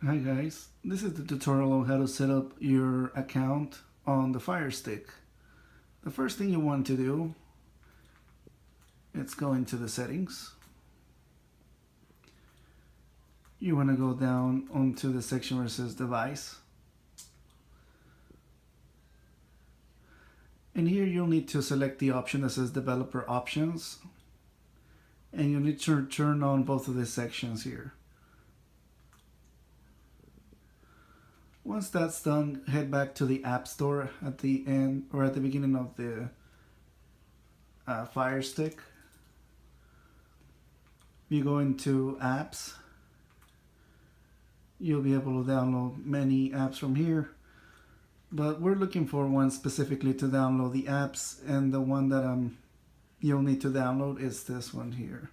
Hi guys, this is the tutorial on how to set up your account on the Firestick. The first thing you want to do is go into the settings. You want to go down onto the section where it says device. And here you'll need to select the option that says developer options. And you'll need to turn on both of these sections here. Once that's done, head back to the App Store at the end or at the beginning of the Fire Stick. You go into apps. You'll be able to download many apps from here, but we're looking for one specifically to download the apps, and the one that you'll need to download is this one here.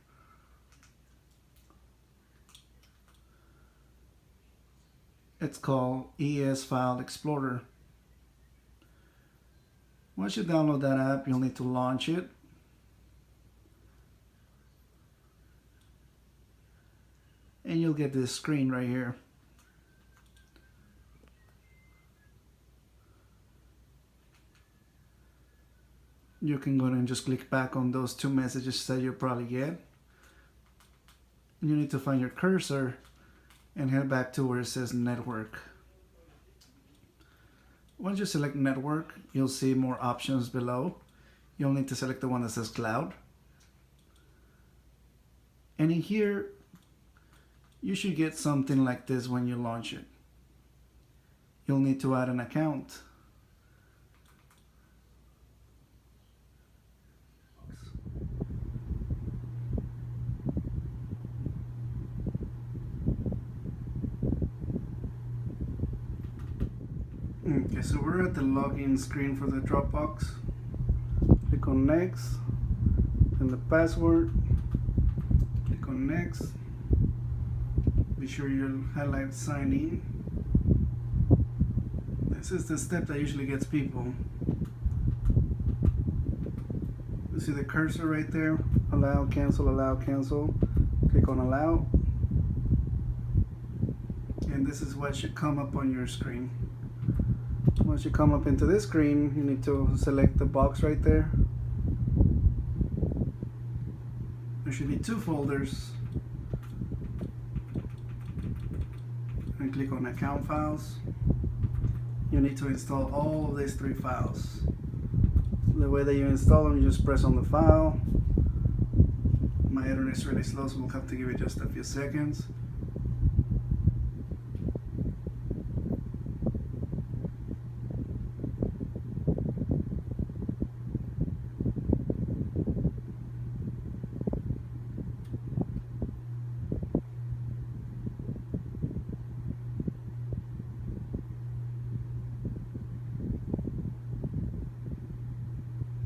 It's called ES File Explorer. Once you download that app, you'll need to launch it. And you'll get this screen right here. You can go ahead and just click back on those two messages that you'll probably get. You need to find your cursor and head back to where it says network. Once you select network, you'll see more options below. You'll need to select the one that says cloud. And in here, you should get something like this when you launch it. You'll need to add an account. Okay, so we're at the login screen for the Dropbox. Click on next, then the password. Click on next. Be sure you highlight sign in. This is the step that usually gets people. You see the cursor right there? Allow, cancel, allow, cancel. Click on allow. And this is what should come up on your screen. Once you come up into this screen, you need to select the box right there. There should be two folders. And click on account files. You need to install all of these three files. The way that you install them, you just press on the file. My internet is really slow, so we'll have to give it just a few seconds.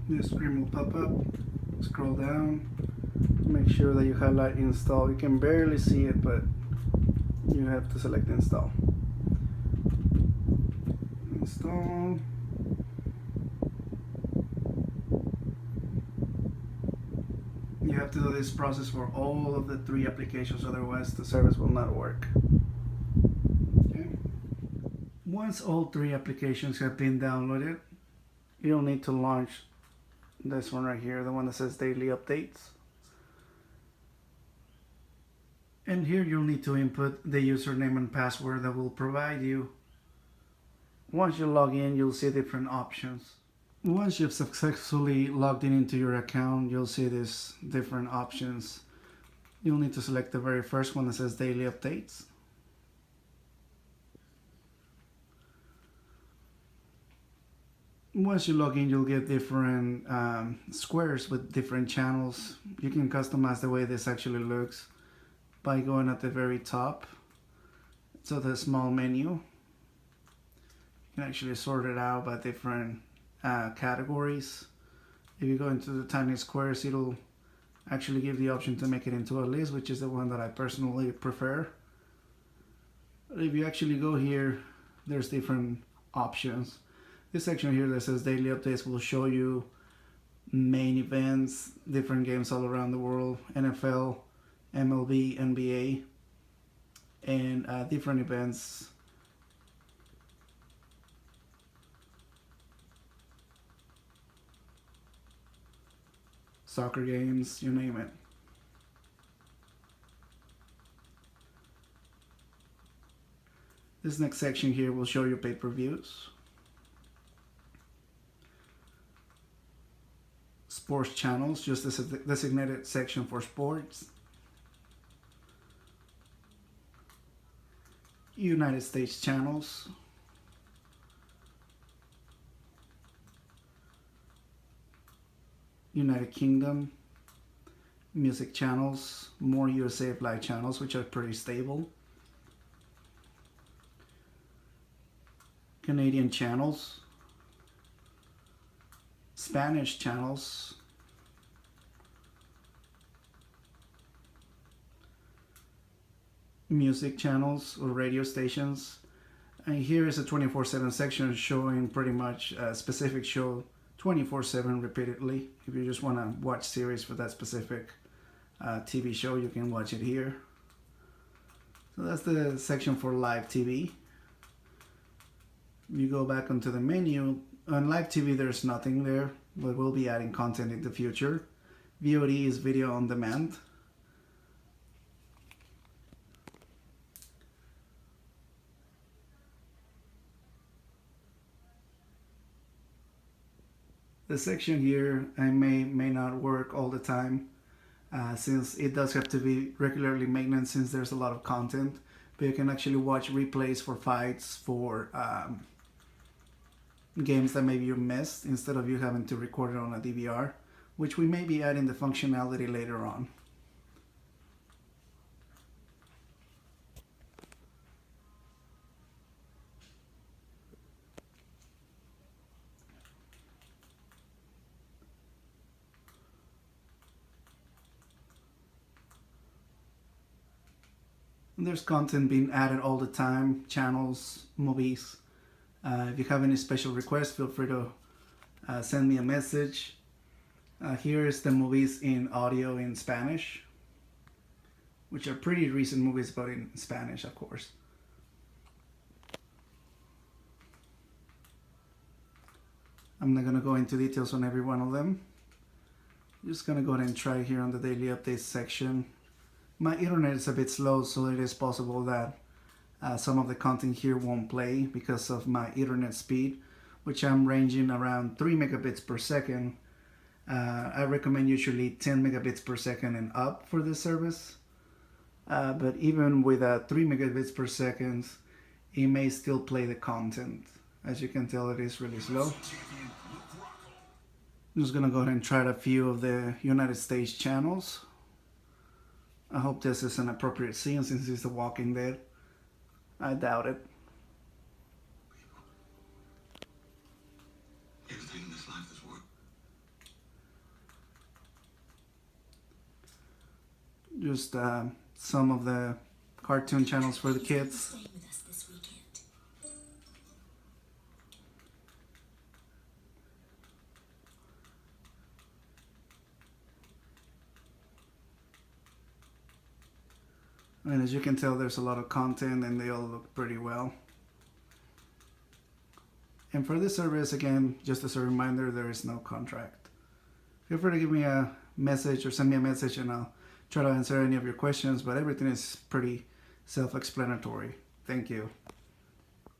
This screen will pop up. Scroll down. Make sure that you highlight install. You can barely see it, but you have to select install. Install. You have to do this process for all of the three applications, otherwise the service will not work. Okay. Once all three applications have been downloaded, you'll need to launch this one right here, the one that says daily updates. And here you'll need to input the username and password that will provide you. Once you log in, you'll see different options. Once you've successfully logged in into your account, you'll see these different options. You'll need to select the very first one that says daily updates. Once you log in, you'll get different squares with different channels. You can customize the way this actually looks by going at the very top. So the small menu, you can actually sort it out by different categories. If you go into the tiny squares, it'll actually give the option to make it into a list, which is the one that I personally prefer. But if you actually go here, there's different options. This section here that says daily updates will show you main events, different games all around the world, NFL, MLB, NBA. and different events. Soccer games, you name it. This next section here will show you pay-per-views. Sports channels, just a designated section for sports. United States channels. United Kingdom. Music channels, more USA Live channels, which are pretty stable. Canadian channels. Spanish channels. Music channels or radio stations. And here is a 24/7 section showing pretty much a specific show 24/7 repeatedly. If you just want to watch series for that specific TV show, you can watch it here. So that's the section for live TV. You go back onto the menu. On live TV, there's nothing there, but we'll be adding content in the future. VOD is video on demand. The section here may not work all the time, since it does have to be regularly maintenance, since there's a lot of content, but you can actually watch replays for fights, for games that maybe you missed, instead of you having to record it on a DVR, which we may be adding the functionality later on. There's content being added all the time, channels, movies. If you have any special requests, feel free to send me a message. Here is the movies in audio in Spanish, which are pretty recent movies, but in Spanish, of course. I'm not going to go into details on every one of them. I'm just going to go ahead and try here on the daily updates section. My internet is a bit slow, so it is possible that some of the content here won't play because of my internet speed, which I'm ranging around 3 megabits per second. I recommend usually 10 megabits per second and up for this service. But even with 3 megabits per second, it may still play the content. As you can tell, it is really slow. I'm just gonna go ahead and try a few of the United States channels. I hope this is an appropriate scene since it's The Walking Dead. I doubt it. Everything in this life is work. Just some of the cartoon channels for the kids. And as you can tell, there's a lot of content and they all look pretty well. And for this service, again, just as a reminder, there is no contract. Feel free to give me a message or send me a message and I'll try to answer any of your questions, but everything is pretty self-explanatory. Thank you.